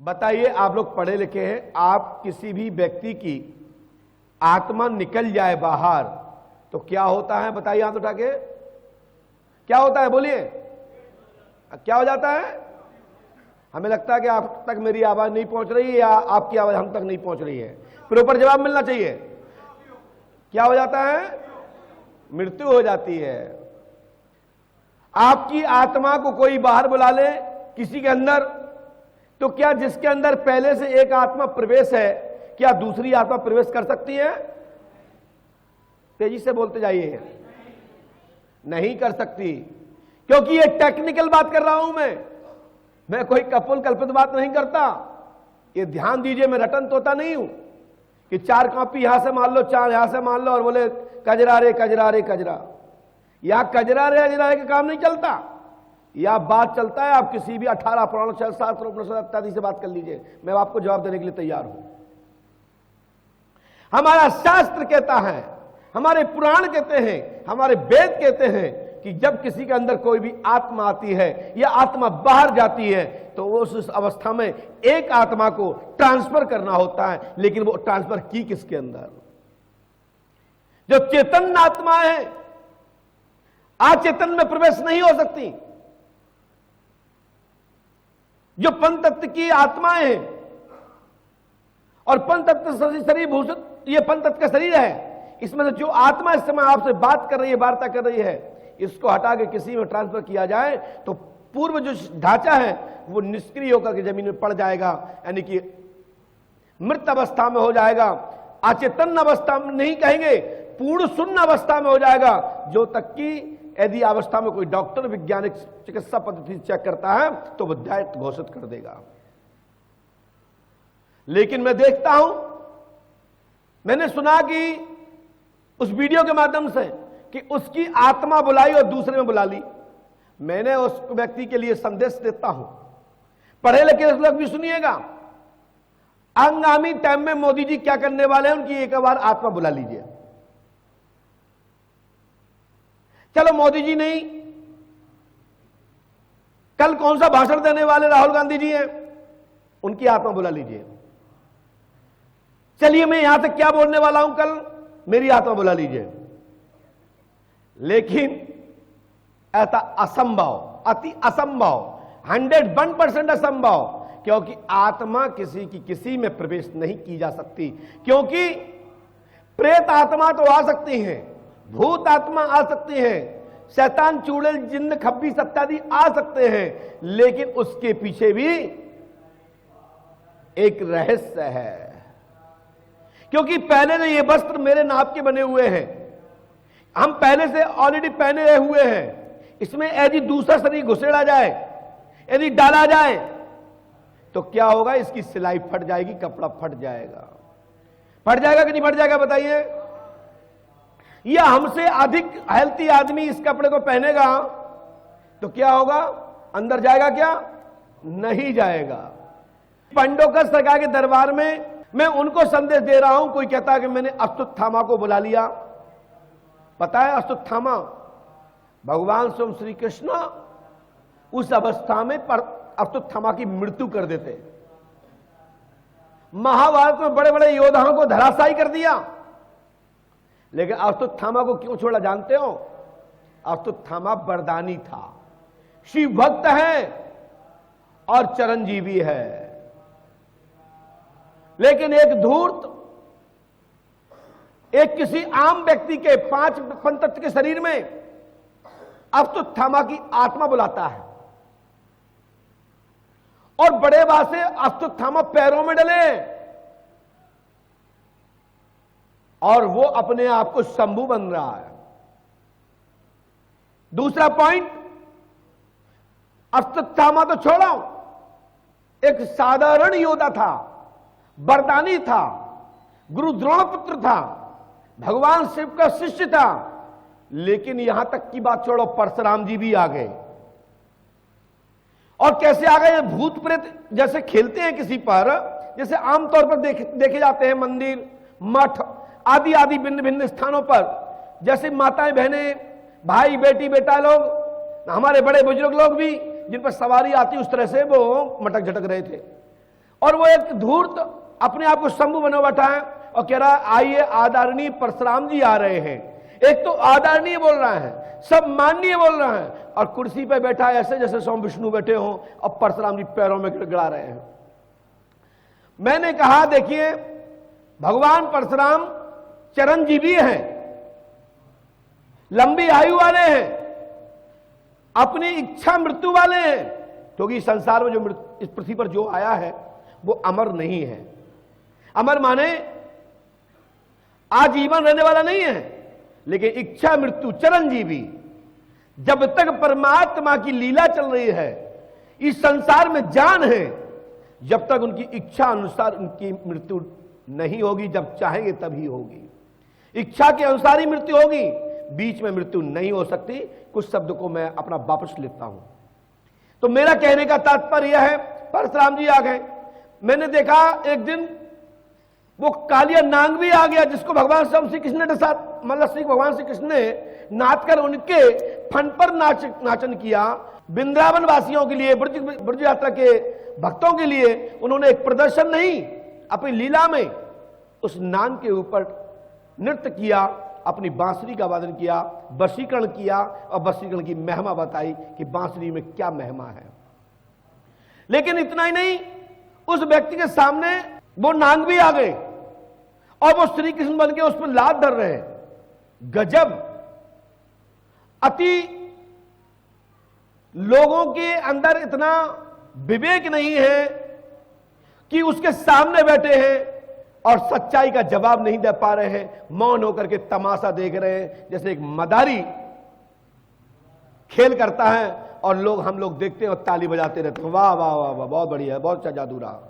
बताइए, आप लोग पढ़े लिखे हैं, आप किसी भी व्यक्ति की आत्मा निकल जाए बाहर तो क्या होता है? बताइए हाथ उठा के, क्या होता है? बोलिए, क्या हो जाता है? हमें लगता है कि आप तक मेरी आवाज नहीं पहुंच रही है या आपकी आवाज हम तक नहीं पहुंच रही है। फिर ऊपर जवाब मिलना चाहिए। क्या हो जाता है? मृत्यु हो जाती है। आपकी आत्मा को कोई बाहर बुला ले किसी के अंदर, तो क्या जिसके अंदर पहले से एक आत्मा प्रवेश है, क्या दूसरी आत्मा प्रवेश कर सकती है? तेजी से बोलते जाइए। नहीं कर सकती, क्योंकि ये टेक्निकल बात कर रहा हूं मैं कोई कपोल कल्पित बात नहीं करता। ये ध्यान दीजिए, मैं रटन तोता नहीं हूं कि चार कॉपी यहां से मान लो, चार यहां से मान लो और बोले कजरा रे कजरा रे कजरा। यहां कजरा रे कजरा रे का काम नहीं चलता, यह बात चलता है। आप किसी भी 18 पुराण शास्त्र उपनिषद इत्यादि से बात कर लीजिए, मैं आपको जवाब देने के लिए तैयार हूं। हमारा शास्त्र कहता है, हमारे पुराण कहते हैं, हमारे वेद कहते हैं कि जब किसी के अंदर कोई भी आत्मा आती है या आत्मा बाहर जाती है तो उस अवस्था में एक आत्मा को ट्रांसफर करना होता है। लेकिन वो ट्रांसफर की किसके अंदर? जो चेतन आत्मा है, अचेतन में प्रवेश नहीं हो सकती। जो पंचतत्व की आत्माएं हैं और पंचतत्व शरीर भूषित, ये पंचतत्व का शरीर है, इसमें से जो आत्मा इस समय आपसे बात कर रही है, वार्ता कर रही है, इसको हटा के किसी में ट्रांसफर किया जाए तो पूर्व जो ढांचा है वो निष्क्रिय होकर के जमीन में पड़ जाएगा, यानी कि मृत अवस्था में हो जाएगा। अचेतन अवस्था में नहीं कहेंगे, पूर्ण शून्य अवस्था में हो जाएगा, जो तक कि यदि अवस्था में कोई डॉक्टर वैज्ञानिक चिकित्सा पद्धति चेक करता है तो वो डेथ घोषित कर देगा। लेकिन मैं देखता हूं, मैंने सुना कि उस वीडियो के माध्यम से कि उसकी आत्मा बुलाई और दूसरे में बुला ली। मैंने उस व्यक्ति के लिए संदेश देता हूं, पढ़े लिखे लोग भी सुनिएगा। आगामी टाइम में मोदी जी क्या करने वाले हैं, उनकी एक बार आत्मा बुला लीजिए। चलो मोदी जी नहीं, कल कौन सा भाषण देने वाले राहुल गांधी जी हैं, उनकी आत्मा बुला लीजिए। चलिए मैं यहां से क्या बोलने वाला हूं कल, मेरी आत्मा बुला लीजिए। लेकिन ऐसा असंभव, अति असंभव, 101% असंभव, क्योंकि आत्मा किसी की किसी में प्रवेश नहीं की जा सकती। क्योंकि प्रेत आत्मा तो आ सकती है, भूत आत्मा आ सकती है, शैतान चूड़ेल जिन्न खब्बीस इत्यादि आ सकते हैं, लेकिन उसके पीछे भी एक रहस्य है। क्योंकि पहले से ये वस्त्र मेरे नाप के बने हुए हैं, हम पहले से ऑलरेडी पहने रहे हुए हैं। इसमें यदि दूसरा शरीर घुसेड़ा जाए, यदि डाला जाए तो क्या होगा? इसकी सिलाई फट जाएगी, कपड़ा फट जाएगा। फट जाएगा कि नहीं फट जाएगा बताइए? या हमसे अधिक हेल्थी आदमी इस कपड़े को पहनेगा तो क्या होगा? अंदर जाएगा क्या? नहीं जाएगा। पंडोकर सरकार के दरबार में मैं उनको संदेश दे रहा हूं, कोई कहता है कि मैंने अश्वत्थामा को बुला लिया। पता है अश्वत्थामा, भगवान स्वयं श्री कृष्ण उस अवस्था में अश्वत्थामा की मृत्यु कर देते। महाभारत में बड़े बड़े योद्धाओं को धराशायी कर दिया, लेकिन अश्वत्थामा को क्यों छोड़ा जानते हो? अश्वत्थामा वरदानी था, शिव भक्त है और चिरंजीवी है। लेकिन एक धूर्त, एक किसी आम व्यक्ति के 5 पंचतत्व के शरीर में अश्वत्थामा की आत्मा बुलाता है और बड़े बात से अश्वत्थामा पैरों में डले और वो अपने आप को शंभु बन रहा है। दूसरा पॉइंट, अश्वत्थामा तो छोड़ो, एक साधारण योद्धा था, वरदानी था, गुरु द्रोणपुत्र था, भगवान शिव का शिष्य था। लेकिन यहां तक की बात छोड़ो, परशुराम जी भी आ गए। और कैसे आ गए? भूत प्रेत जैसे खेलते हैं किसी पर, जैसे आमतौर पर देखे जाते हैं मंदिर, मठ आदि आदि भिन्न भिन्न स्थानों पर, जैसे माताएं बहनें, भाई बेटी बेटा लोग, हमारे बड़े बुजुर्ग लोग भी जिन पर सवारी आती उस तरह से वो मटक झटक रहे थे। और वो एक धूर्त अपने आप को शंभु बना बैठा है और कह रहा है आइए आदरणीय परशुराम जी आ रहे हैं। एक तो आदरणीय बोल रहा है, सब माननीय बोल रहा है, और कुर्सी पे बैठा है ऐसे जैसे स्वयं विष्णु बैठे हो और परशुराम जी पैरों में गिड़गिड़ा रहे हैं। मैंने कहा देखिए भगवान परशुराम चिरंजीवी हैं, लंबी आयु वाले हैं, अपनी इच्छा मृत्यु वाले हैं, क्योंकि संसार में जो इस पृथ्वी पर जो आया है वो अमर नहीं है। अमर माने आजीवन रहने वाला नहीं है, लेकिन इच्छा मृत्यु चिरंजीवी। जब तक परमात्मा की लीला चल रही है, इस संसार में जान है, जब तक उनकी इच्छा अनुसार उनकी मृत्यु नहीं होगी। जब चाहेंगे तभी होगी, इच्छा के अनुसार ही मृत्यु होगी, बीच में मृत्यु नहीं हो सकती। कुछ शब्द को मैं अपना वापस लेता हूं। तो मेरा कहने का तात्पर्य यह है, परशुराम जी आ गए। मैंने देखा एक दिन वो कालिया नांग भी आ गया, जिसको भगवान श्री कृष्ण के साथ मतलब श्री भगवान श्री कृष्ण ने नाच कर उनके फन पर नाचन किया। वृंदावन वासियों के लिए, ब्रज यात्रा के भक्तों के लिए उन्होंने एक प्रदर्शन नहीं, अपनी लीला में उस नांग के ऊपर नृत्य किया, अपनी बांसुरी का वादन किया, वशीकरण किया और वशीकरण की महिमा बताई कि बांसुरी में क्या महिमा है। लेकिन इतना ही नहीं, उस व्यक्ति के सामने वो नांग भी आ गए और वो श्री कृष्ण बन के उस पर लात धर रहे हैं। गजब! अति लोगों के अंदर इतना विवेक नहीं है कि उसके सामने बैठे हैं और सच्चाई का जवाब नहीं दे पा रहे हैं, मौन होकर के तमाशा देख रहे हैं। जैसे एक मदारी खेल करता है और हम लोग देखते हैं और ताली बजाते रहते हैं, वाह वाह वाह वाह, बहुत बढ़िया है, बहुत अच्छा जादू रहा।